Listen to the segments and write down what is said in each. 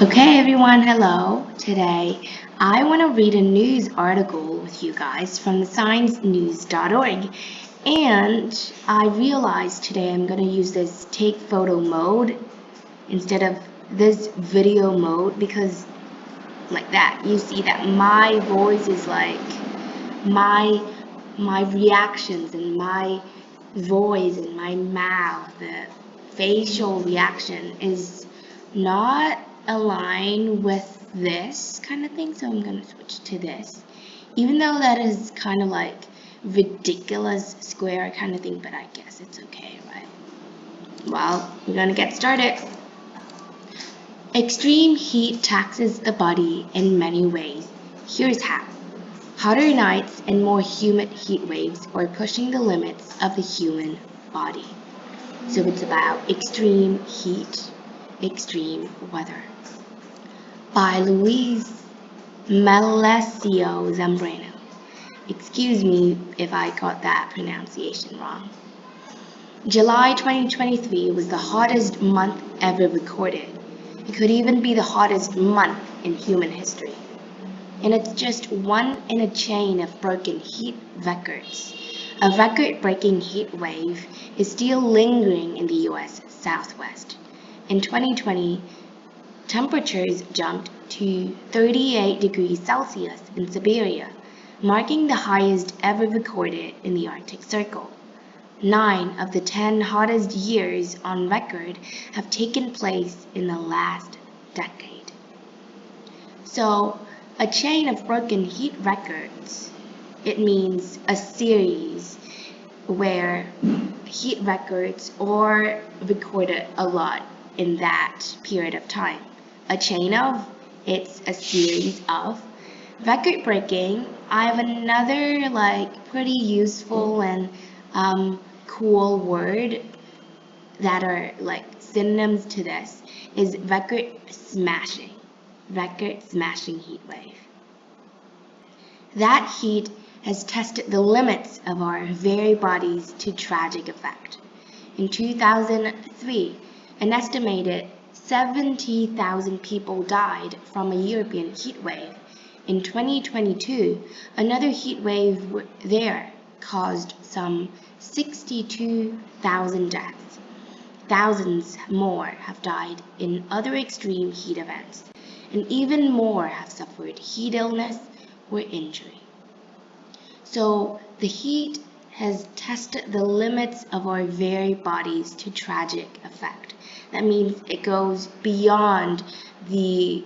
Okay, everyone, hello. Today, I want to read a news article with you guys from the sciencenews.org. And I realized today I'm going to use this take photo mode instead of this video mode because, like that, you see that my voice is like my reactions and my voice and my mouth, the facial reaction is not aligned with this kind of thing, so I'm gonna switch to this. Even though that is kind of like ridiculous square kind of thing, but I guess it's okay, right? Well, we're gonna get started. Extreme heat taxes the body in many ways. Here's how. Hotter nights and more humid heat waves are pushing the limits of the human body. So it's about extreme heat, extreme weather. By Luis Melesio Zambrano. Excuse me if I got that pronunciation wrong. July 2023 was the hottest month ever recorded. It could even be the hottest month in human history. And it's just one in a chain of broken heat records. A record-breaking heat wave is still lingering in the US Southwest. In 2020, temperatures jumped to 38 degrees Celsius in Siberia, marking the highest ever recorded in the Arctic Circle. 9 of the 10 hottest years on record have taken place in the last decade. So, a chain of broken heat records, it means a series where heat records are recorded a lot in that period of time. A chain of, it's a series of. Record breaking, I have another pretty useful and cool word that are synonyms to this is record smashing heat wave. That heat has tested the limits of our very bodies to tragic effect. In 2003, an estimated 70,000 people died from a European heat wave. In 2022, another heat wave there caused some 62,000 deaths. Thousands more have died in other extreme heat events, and even more have suffered heat illness or injury. So the heat has tested the limits of our very bodies to tragic effect. That means it goes beyond the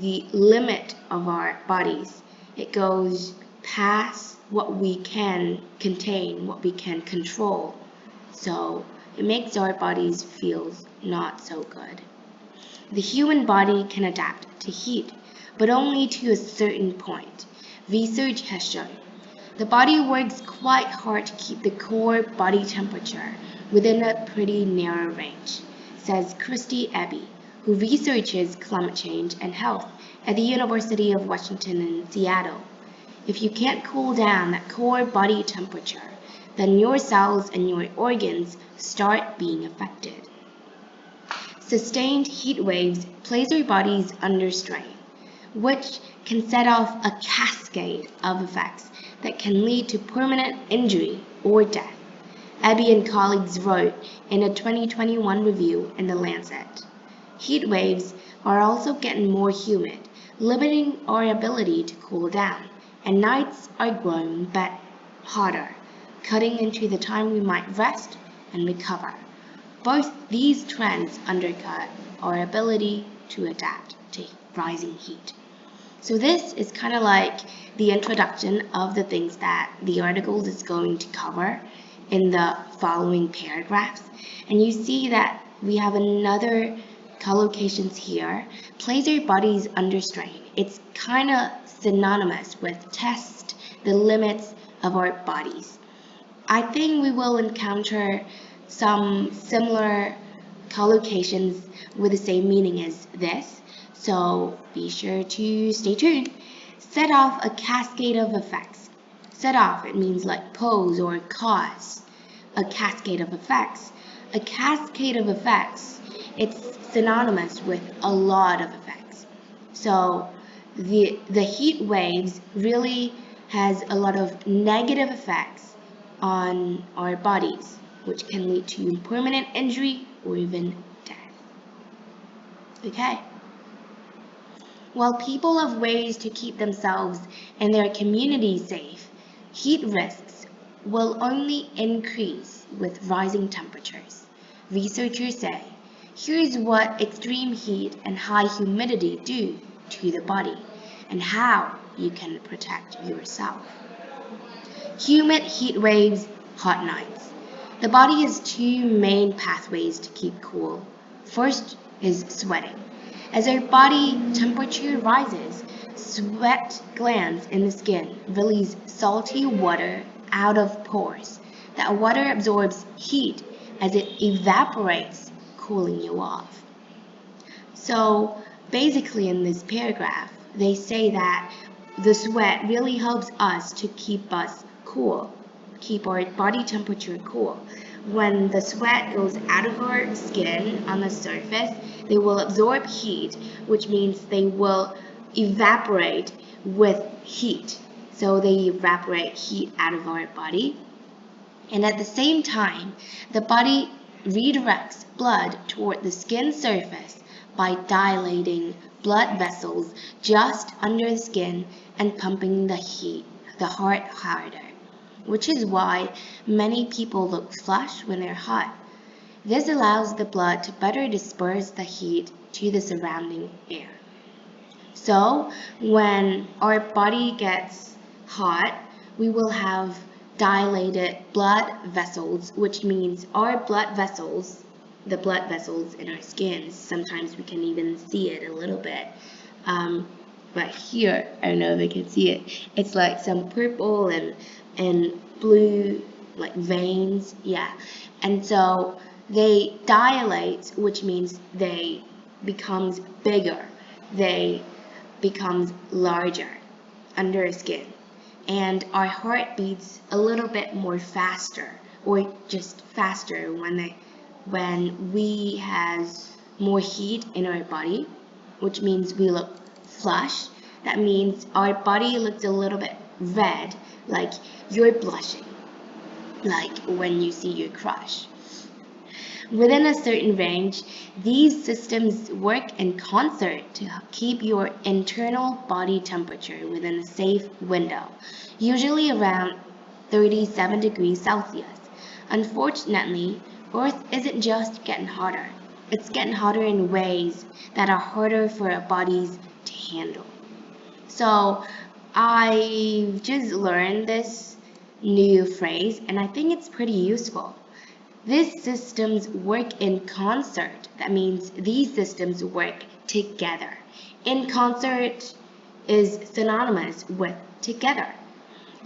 limit of our bodies. It goes past what we can contain, what we can control. So it makes our bodies feel not so good. The human body can adapt to heat, but only to a certain point. Research has shown. The body works quite hard to keep the core body temperature within a pretty narrow range, says Christy Abbey, who researches climate change and health at the University of Washington in Seattle. If you can't cool down that core body temperature, then your cells and your organs start being affected. Sustained heat waves place our bodies under strain, which can set off a cascade of effects that can lead to permanent injury or death, Abbey and colleagues wrote in a 2021 review in The Lancet. Heat waves are also getting more humid, limiting our ability to cool down, and nights are growing hotter, cutting into the time we might rest and recover. Both these trends undercut our ability to adapt to rising heat. So this is kind of like the introduction of the things that the article is going to cover in the following paragraphs. And you see that we have another collocations here, place our bodies under strain. It's kind of synonymous with test the limits of our bodies. I think we will encounter some similar collocations with the same meaning as this, so be sure to stay tuned. Set off a cascade of effects. Set off, it means like pose or cause. A cascade of effects. A cascade of effects, it's synonymous with a lot of effects. So the heat waves really has a lot of negative effects on our bodies, which can lead to permanent injury or even death. Okay. While people have ways to keep themselves and their community safe, heat risks will only increase with rising temperatures. Researchers say, here's what extreme heat and high humidity do to the body and how you can protect yourself. Humid heat waves, hot nights. The body has two main pathways to keep cool. First is sweating. As our body temperature rises, sweat glands in the skin release salty water out of pores. That water absorbs heat as it evaporates, cooling you off. So basically in this paragraph, they say that the sweat really helps us to keep us cool, keep our body temperature cool. When the sweat goes out of our skin on the surface, they will absorb heat, which means they will evaporate with heat. So they evaporate heat out of our body. And at the same time, the body redirects blood toward the skin surface by dilating blood vessels just under the skin and pumping the heart harder, which is why many people look flush when they're hot. This allows the blood to better disperse the heat to the surrounding air. So when our body gets hot, we will have dilated blood vessels, which means our blood vessels, the blood vessels in our skin, sometimes we can even see it a little bit. But here, I don't know if you can see it, it's like some purple and blue like veins, yeah. And so they dilate, which means they becomes bigger. They becomes larger under our skin. And our heart beats a little bit more faster, or just faster when we has more heat in our body, which means we look flush. That means our body looks a little bit red, like you're blushing, like when you see your crush. Within a certain range, these systems work in concert to keep your internal body temperature within a safe window, usually around 37 degrees Celsius. Unfortunately, Earth isn't just getting hotter. It's getting hotter in ways that are harder for our bodies to handle. So I just learned this new phrase and I think it's pretty useful. These systems work in concert. That means these systems work together. In concert is synonymous with together.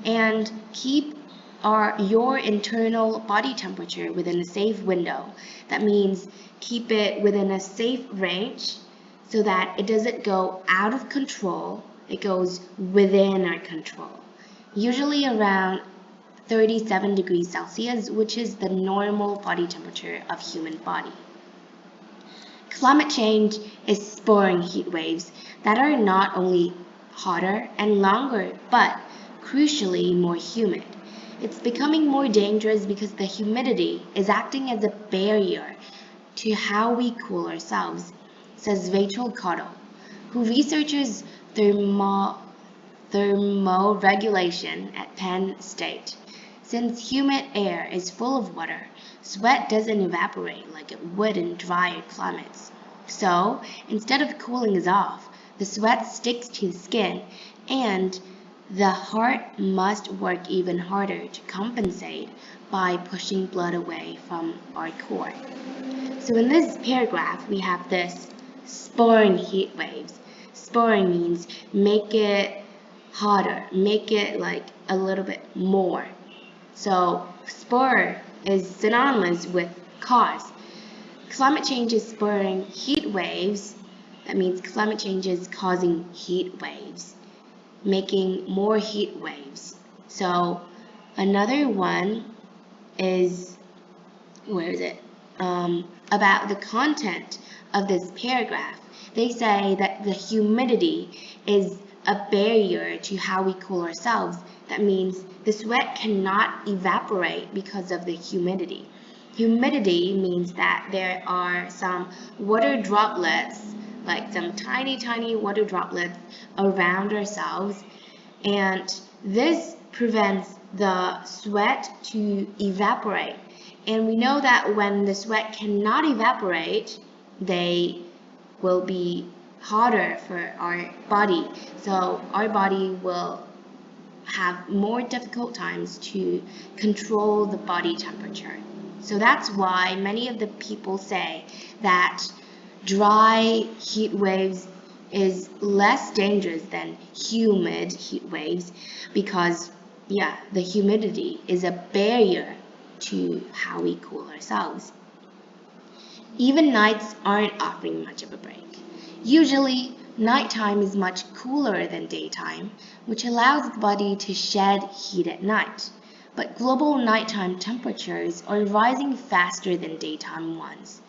And keep your internal body temperature within a safe window. That means keep it within a safe range so that it doesn't go out of control. It goes within our control. Usually around 37 degrees Celsius, which is the normal body temperature of human body. Climate change is spurring heat waves that are not only hotter and longer, but crucially more humid. It's becoming more dangerous because the humidity is acting as a barrier to how we cool ourselves, says Rachel Cotto, who researches thermoregulation at Penn State. Since humid air is full of water, sweat doesn't evaporate like it would in drier climates. So, instead of cooling us off, the sweat sticks to the skin and the heart must work even harder to compensate by pushing blood away from our core. So in this paragraph, we have this spurring heat waves. Spurring means make it hotter, make it like a little bit more. So spur is synonymous with cause. Climate change is spurring heat waves. That means climate change is causing heat waves, making more heat waves. So another one is, where is it? About the content of this paragraph. They say that the humidity is a barrier to how we cool ourselves. That means the sweat cannot evaporate because of the humidity. Humidity means that there are some water droplets, like some tiny water droplets around ourselves, and this prevents the sweat to evaporate. And we know that when the sweat cannot evaporate, they will be harder for our body. So our body will have more difficult times to control the body temperature. So that's why many of the people say that dry heat waves is less dangerous than humid heat waves because, yeah, the humidity is a barrier to how we cool ourselves. Even nights aren't offering much of a break. Usually, nighttime is much cooler than daytime, which allows the body to shed heat at night. But global nighttime temperatures are rising faster than daytime ones.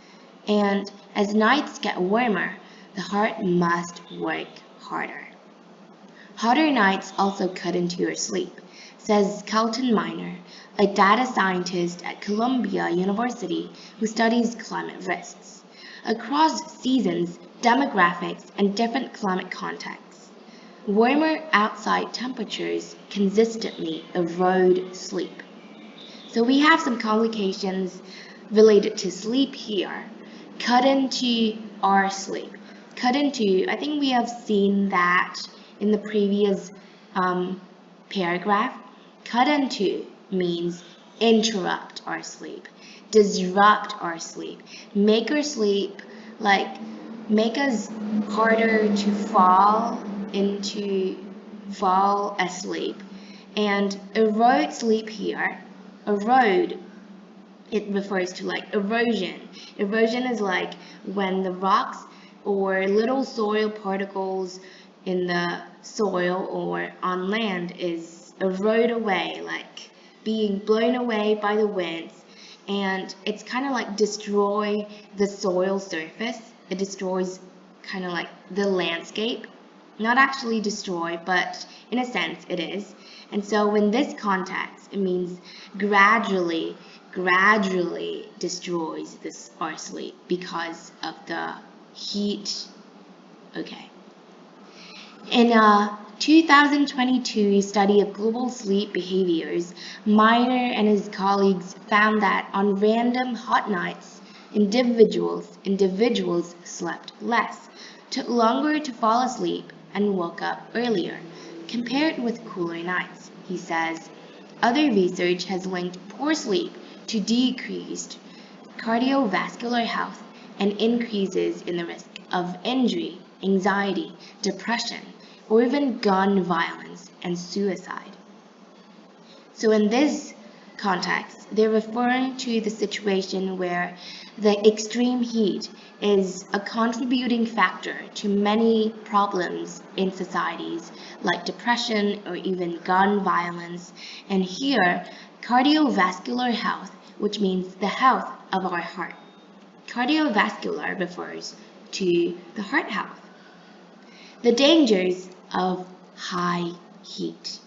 And as nights get warmer, the heart must work harder. Hotter nights also cut into your sleep, says Kelton Miner, a data scientist at Columbia University who studies climate risks across seasons, demographics, and different climate contexts. Warmer outside temperatures consistently erode sleep. So we have some complications related to sleep here. Cut into our sleep. Cut into, I think we have seen that in the previous paragraph. Cut into means interrupt our sleep, disrupt our sleep, make our sleep, like make us harder to fall asleep. And erode sleep here, erode, it refers to like erosion. Erosion is like when the rocks or little soil particles in the soil or on land is erode away, like being blown away by the winds, and it's kind of like destroy the soil surface. It destroys kind of like the landscape. Not actually destroy, but in a sense it is. And so in this context, it means gradually destroys our sleep because of the heat. Okay. In a 2022 study of global sleep behaviors, Miner and his colleagues found that on random hot nights, individuals slept less, took longer to fall asleep, and woke up earlier, compared with cooler nights. He says, other research has linked poor sleep to decreased cardiovascular health and increases in the risk of injury, anxiety, depression, or even gun violence and suicide. So in this context, they're referring to the situation where the extreme heat is a contributing factor to many problems in societies like depression or even gun violence. And here, cardiovascular health, which means the health of our heart. Cardiovascular refers to the heart health. The dangers of high heat.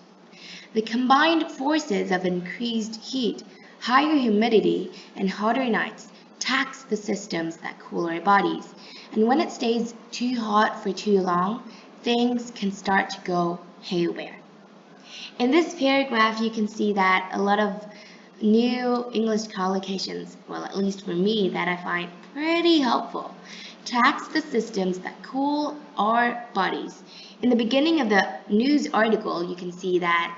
The combined forces of increased heat, higher humidity, and hotter nights tax the systems that cool our bodies. And when it stays too hot for too long, things can start to go haywire. In this paragraph, you can see that a lot of new English collocations, well, at least for me, that I find pretty helpful, tax the systems that cool our bodies. In the beginning of the news article, you can see that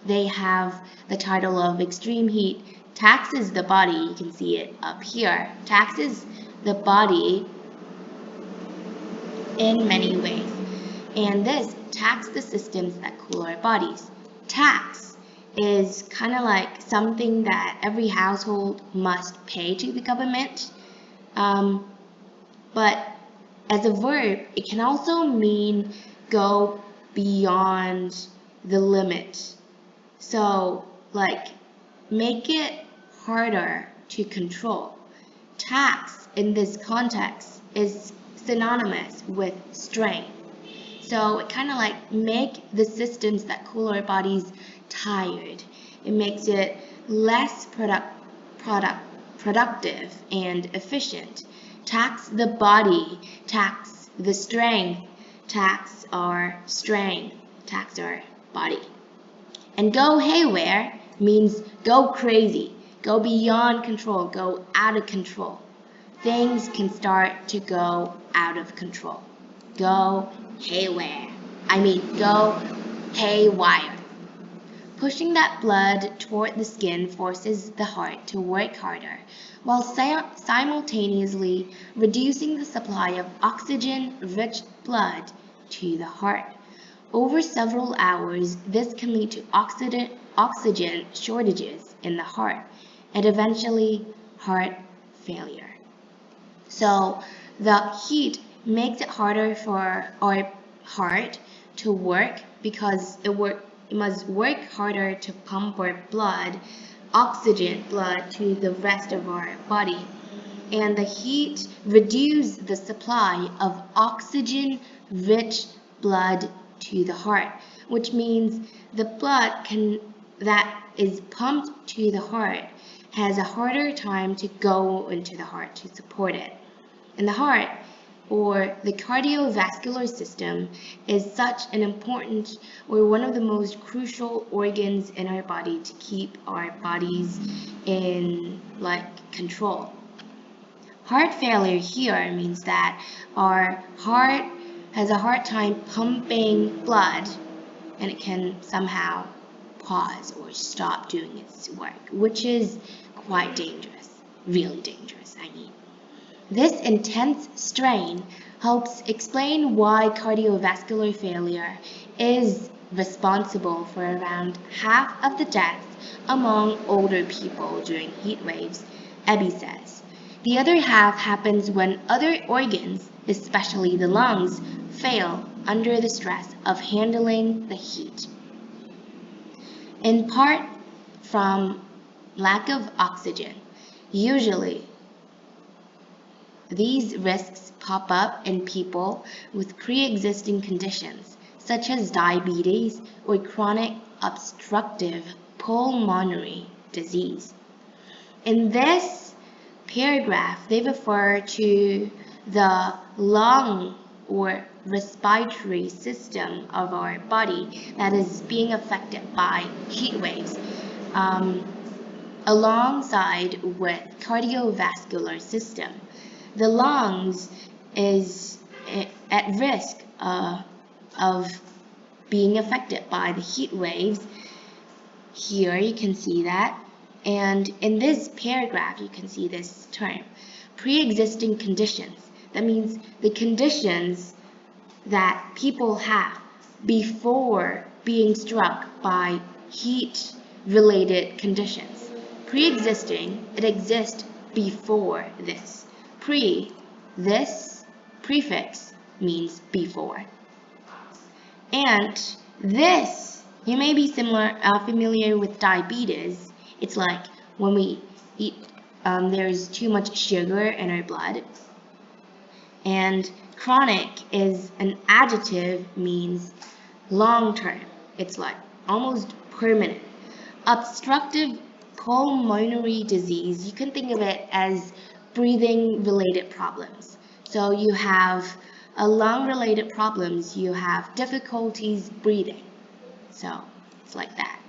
they have the title of extreme heat taxes the body. You can see it up here. Taxes the body in many ways. And this tax the systems that cool our bodies. Tax is kind of like something that every household must pay to the government. But as a verb, it can also mean go beyond the limit. So, like, make it harder to control. Tax in this context is synonymous with strain. So it kind of like make the systems that cool our bodies tired. It makes it less productive and efficient. Tax the body, tax the strength, tax our strength, tax our body. And go haywire means go crazy, go beyond control, go out of control. Things can start to go out of control. Go haywire. Go haywire. Pushing that blood toward the skin forces the heart to work harder, while simultaneously reducing the supply of oxygen-rich blood to the heart. Over several hours, this can lead to oxygen shortages in the heart and eventually heart failure. So the heat makes it harder for our heart to work because it must work harder to pump our oxygen blood to the rest of our body. And the heat reduces the supply of oxygen-rich blood to the heart, which means the blood that is pumped to the heart has a harder time to go into the heart to support it. And the heart, or the cardiovascular system, is such an important or one of the most crucial organs in our body to keep our bodies in control. Heart failure here means that our heart has a hard time pumping blood and it can somehow pause or stop doing its work, which is quite dangerous, really dangerous, This intense strain helps explain why cardiovascular failure is responsible for around half of the deaths among older people during heat waves, Ebby says. The other half happens when other organs, especially the lungs, fail under the stress of handling the heat. In part from lack of oxygen. Usually, these risks pop up in people with pre-existing conditions, such as diabetes or chronic obstructive pulmonary disease. In this paragraph, they refer to the lung or respiratory system of our body that is being affected by heat waves, alongside with cardiovascular system. The lungs is at risk of being affected by the heat waves. Here you can see that. And in this paragraph, you can see this term, pre-existing conditions. That means the conditions that people have before being struck by heat-related conditions. Pre-existing, it exists before this. This prefix means before. And this, you may be familiar with diabetes. It's like when we eat, there's too much sugar in our blood. And chronic is an adjective, means long-term. It's like almost permanent. Obstructive pulmonary disease, you can think of it as breathing-related problems. So you have lung-related problems, you have difficulties breathing. So it's like that.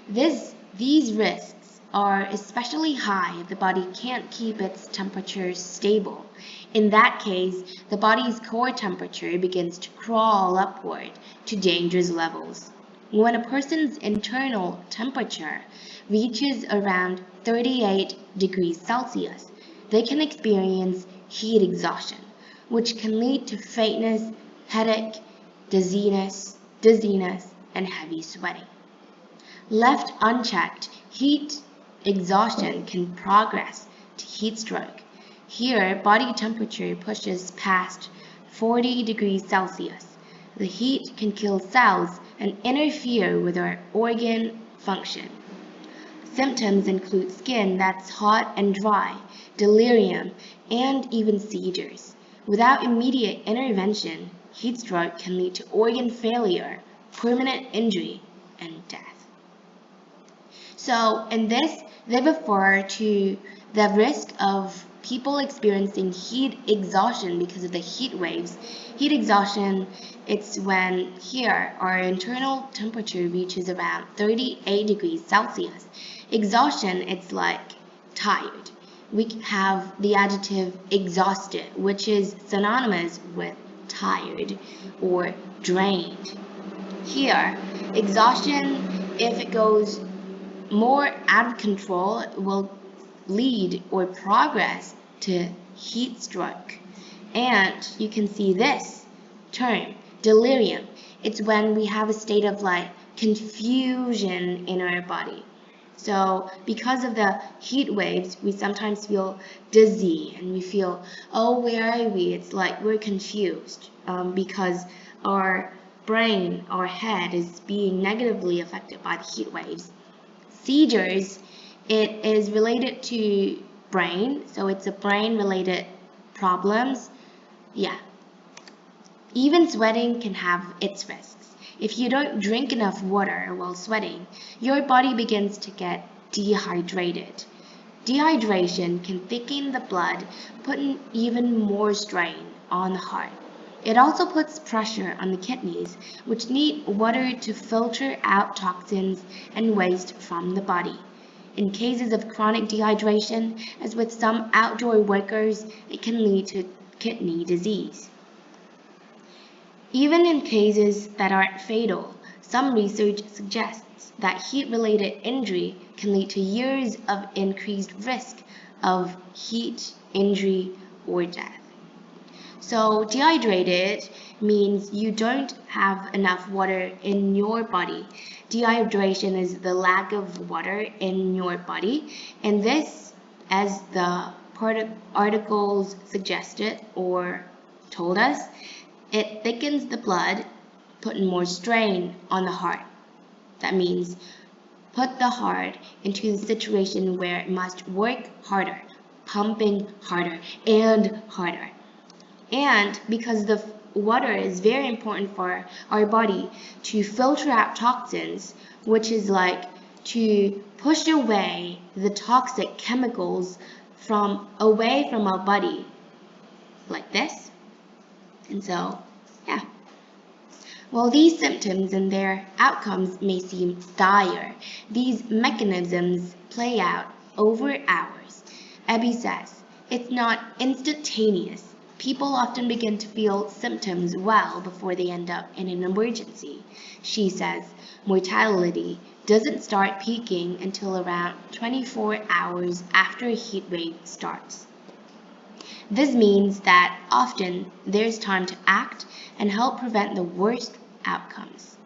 These risks are especially high if the body can't keep its temperature stable. In that case, the body's core temperature begins to crawl upward to dangerous levels. When a person's internal temperature reaches around 38 degrees Celsius, they can experience heat exhaustion, which can lead to faintness, headache, dizziness, and heavy sweating. Left unchecked, heat exhaustion can progress to heat stroke. Here, body temperature pushes past 40 degrees Celsius. The heat can kill cells and interfere with our organ function. Symptoms include skin that's hot and dry, delirium, and even seizures. Without immediate intervention, heat stroke can lead to organ failure, permanent injury, and death. So in this, they refer to the risk of people experiencing heat exhaustion because of the heat waves. Heat exhaustion, it's when here our internal temperature reaches around 38 degrees Celsius. Exhaustion, it's like tired. We have the adjective exhausted, which is synonymous with tired or drained. Here, exhaustion, if it goes more out of control, it will lead or progress to heat stroke. And you can see this term, delirium. It's when we have a state of like confusion in our body. So because of the heat waves, we sometimes feel dizzy and we feel, oh, where are we? It's like we're confused because our brain, our head is being negatively affected by the heat waves. Seizures, it is related to brain, so it's a brain-related problems. Yeah. Even sweating can have its risks. If you don't drink enough water while sweating, your body begins to get dehydrated. Dehydration can thicken the blood, putting even more strain on the heart. It also puts pressure on the kidneys, which need water to filter out toxins and waste from the body. In cases of chronic dehydration, as with some outdoor workers, it can lead to kidney disease. Even in cases that aren't fatal, some research suggests that heat-related injury can lead to years of increased risk of heat injury or death. So dehydrated means you don't have enough water in your body. Dehydration is the lack of water in your body, and this, as the articles suggested or told us, it thickens the blood, putting more strain on the heart. That means put the heart into the situation where it must work harder, pumping harder and harder. And because the water is very important for our body to filter out toxins, which is like to push away the toxic chemicals away from our body, like this. And so, yeah. While these symptoms and their outcomes may seem dire, these mechanisms play out over hours. Abby says, it's not instantaneous. People often begin to feel symptoms well before they end up in an emergency. She says, mortality doesn't start peaking until around 24 hours after a heat wave starts. This means that often there's time to act and help prevent the worst outcomes.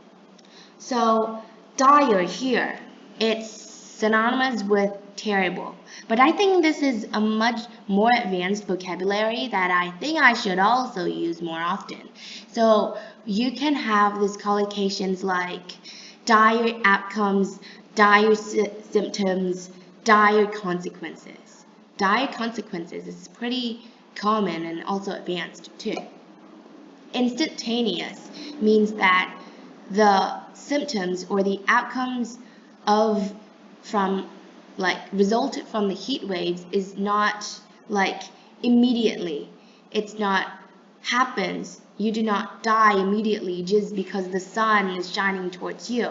So, dire here, it's synonymous with terrible. But I think this is a much more advanced vocabulary that I think I should also use more often. So, you can have these collocations like dire outcomes, dire symptoms, dire consequences. Dire consequences is pretty common and also advanced too. Instantaneous means that the symptoms or the outcomes resulted from the heat waves is not like immediately. It's not happens. You do not die immediately just because the sun is shining towards you,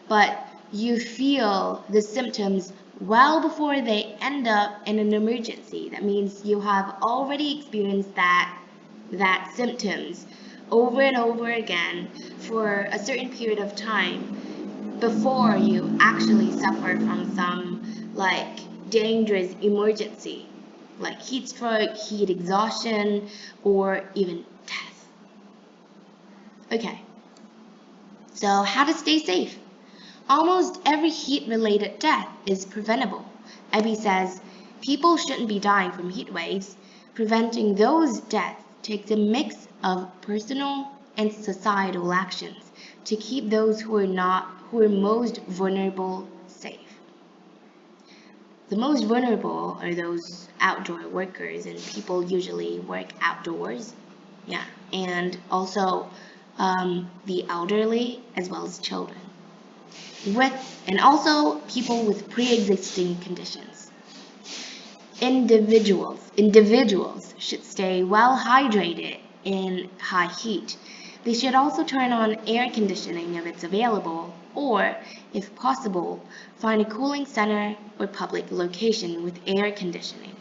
but you feel the symptoms well before they end up in an emergency. That means you have already experienced that symptoms over and over again for a certain period of time before you actually suffer from some like dangerous emergency like heat stroke, heat exhaustion, or even death. Okay, so how to stay safe? Almost every heat-related death is preventable. Abby says, people shouldn't be dying from heat waves. Preventing those deaths takes a mix of personal and societal actions to keep those who are most vulnerable safe. The most vulnerable are those outdoor workers, and people usually work outdoors. Yeah, and also the elderly as well as children. And also people with pre-existing conditions. Individuals should stay well hydrated in high heat. They should also turn on air conditioning if it's available, or, if possible, find a cooling center or public location with air conditioning.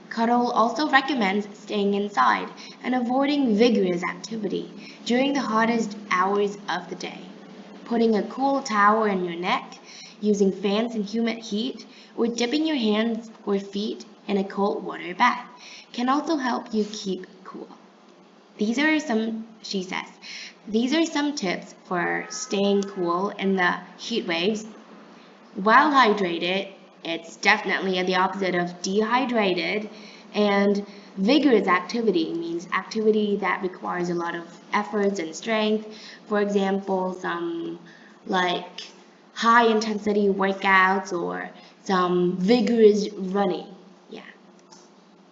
Cuddle also recommends staying inside and avoiding vigorous activity during the hottest hours of the day. Putting a cool towel in your neck, using fans in humid heat, or dipping your hands or feet in a cold water bath can also help you keep cool. She says, these are some tips for staying cool in the heat waves. While hydrated, it's definitely the opposite of dehydrated, and vigorous activity means activity that requires a lot of efforts and strength. For example, some like high intensity workouts or some vigorous running. Yeah.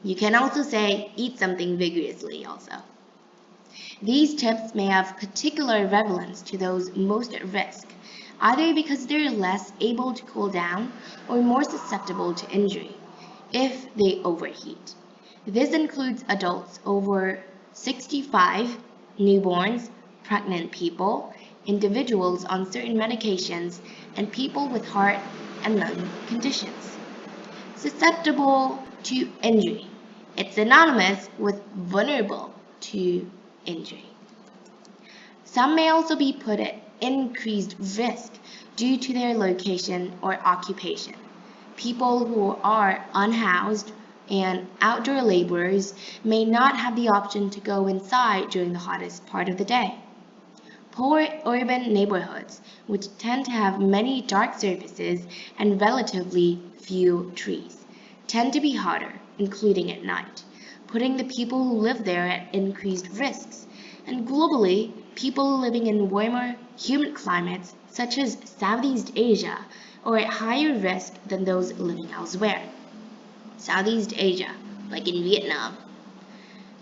You can also say eat something vigorously also. These tips may have particular relevance to those most at risk, either because they're less able to cool down or more susceptible to injury if they overheat. This includes adults over 65, newborns, pregnant people, individuals on certain medications, and people with heart and lung conditions. Susceptible to injury. It's synonymous with vulnerable to injury. Some may also be put at increased risk due to their location or occupation. People who are unhoused and outdoor laborers may not have the option to go inside during the hottest part of the day. Poor urban neighborhoods, which tend to have many dark surfaces and relatively few trees, tend to be hotter, including at night, putting the people who live there at increased risks. And globally, people living in warmer, humid climates, such as Southeast Asia, are at higher risk than those living elsewhere. Southeast Asia, like in Vietnam.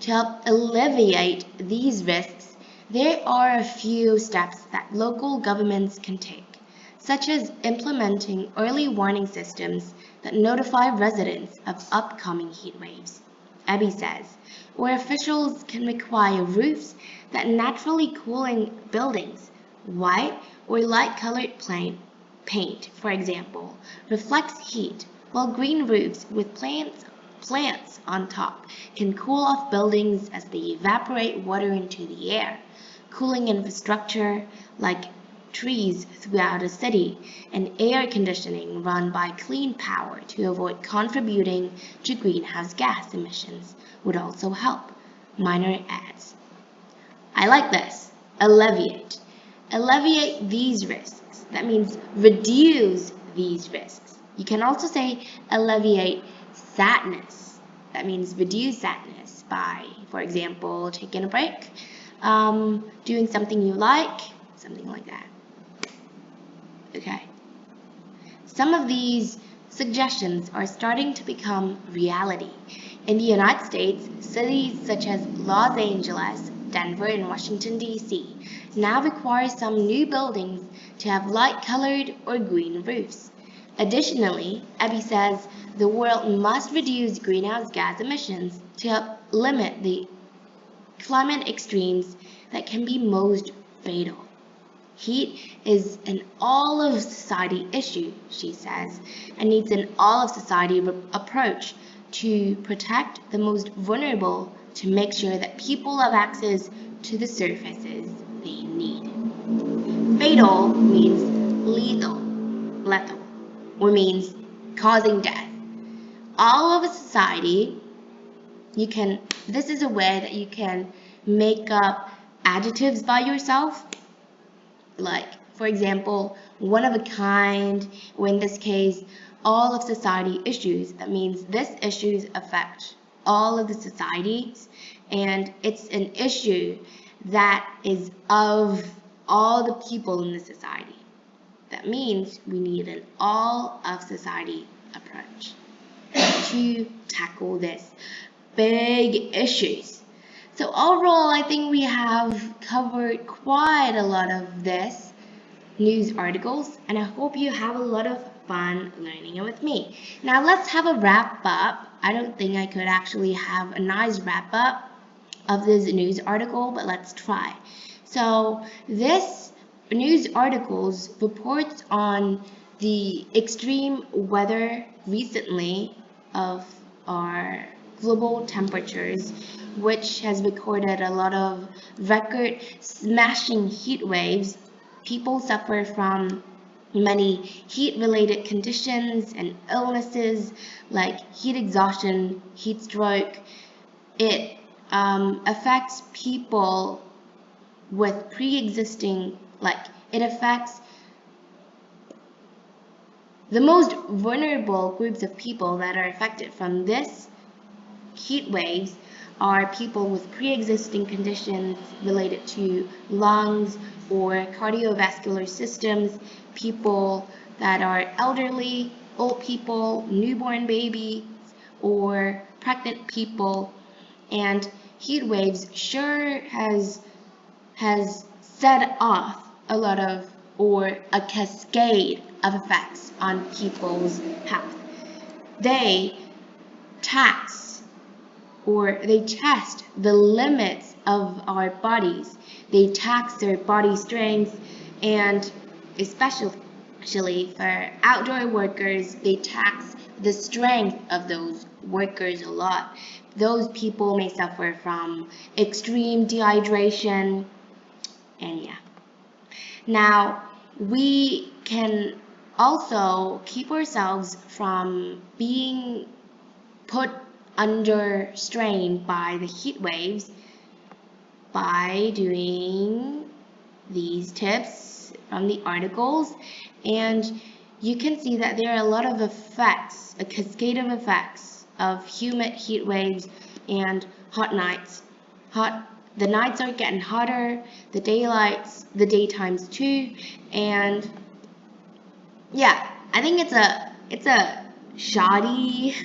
To help alleviate these risks, there are a few steps that local governments can take, such as implementing early warning systems that notify residents of upcoming heat waves. Abby says, or officials can require roofs that naturally cooling buildings, white or light-colored paint, for example, reflects heat, while green roofs with plants on top can cool off buildings as they evaporate water into the air. Cooling infrastructure like trees throughout a city and air conditioning run by clean power to avoid contributing to greenhouse gas emissions would also help. Minor adds. I like this. Alleviate. Alleviate these risks. That means reduce these risks. You can also say alleviate sadness. That means reduce sadness by, for example, taking a break, doing something you like, something like that. Okay. Some of these suggestions are starting to become reality. In the United States, cities such as Los Angeles, Denver, and Washington, D.C. now require some new buildings to have light-colored or green roofs. Additionally, Abby says the world must reduce greenhouse gas emissions to help limit the climate extremes that can be most fatal. Heat is an all-of-society issue, she says, and needs an all-of-society approach to protect the most vulnerable to make sure that people have access to the services they need. Fatal means lethal, or means causing death. All of a society, this is a way that you can make up adjectives by yourself. Like, for example, one of a kind, or in this case, all of society issues. That means this issues affect all of the societies, and it's an issue that is of all the people in the society. That means we need an all of society approach to tackle this big issues. So overall, I think we have covered quite a lot of this news articles, and I hope you have a lot of fun learning it with me. Now let's have a wrap up. I don't think I could actually have a nice wrap up of this news article, but let's try. So this news articles reports on the extreme weather recently of our global temperatures, which has recorded a lot of record smashing heat waves. People suffer from many heat-related conditions and illnesses like heat exhaustion, heat stroke. It affects people with pre-existing, it affects the most vulnerable groups of people that are affected from this heat waves are people with pre-existing conditions related to lungs or cardiovascular systems, people that are elderly, old people, newborn babies, or pregnant people. And heat waves sure has set off a lot of, or a cascade of effects on people's health. They tax or they test the limits of our bodies. They tax their body strength, and especially for outdoor workers, they tax the strength of those workers a lot. Those people may suffer from extreme dehydration, and yeah. Now, we can also keep ourselves from being put under strain by the heat waves by doing these tips from the articles. And you can see that there are a lot of effects, a cascade of effects of humid heat waves and hot nights. The nights are getting hotter, the daytimes too, and yeah, I think it's a shoddy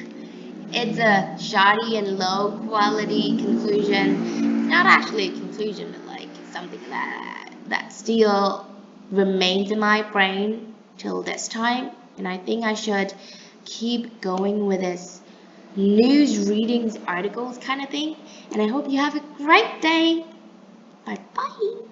and low quality conclusion. It's not actually a conclusion, but like something that still remains in my brain till this time, and I think I should keep going with this news readings articles kind of thing. And I hope you have a great day. Bye bye.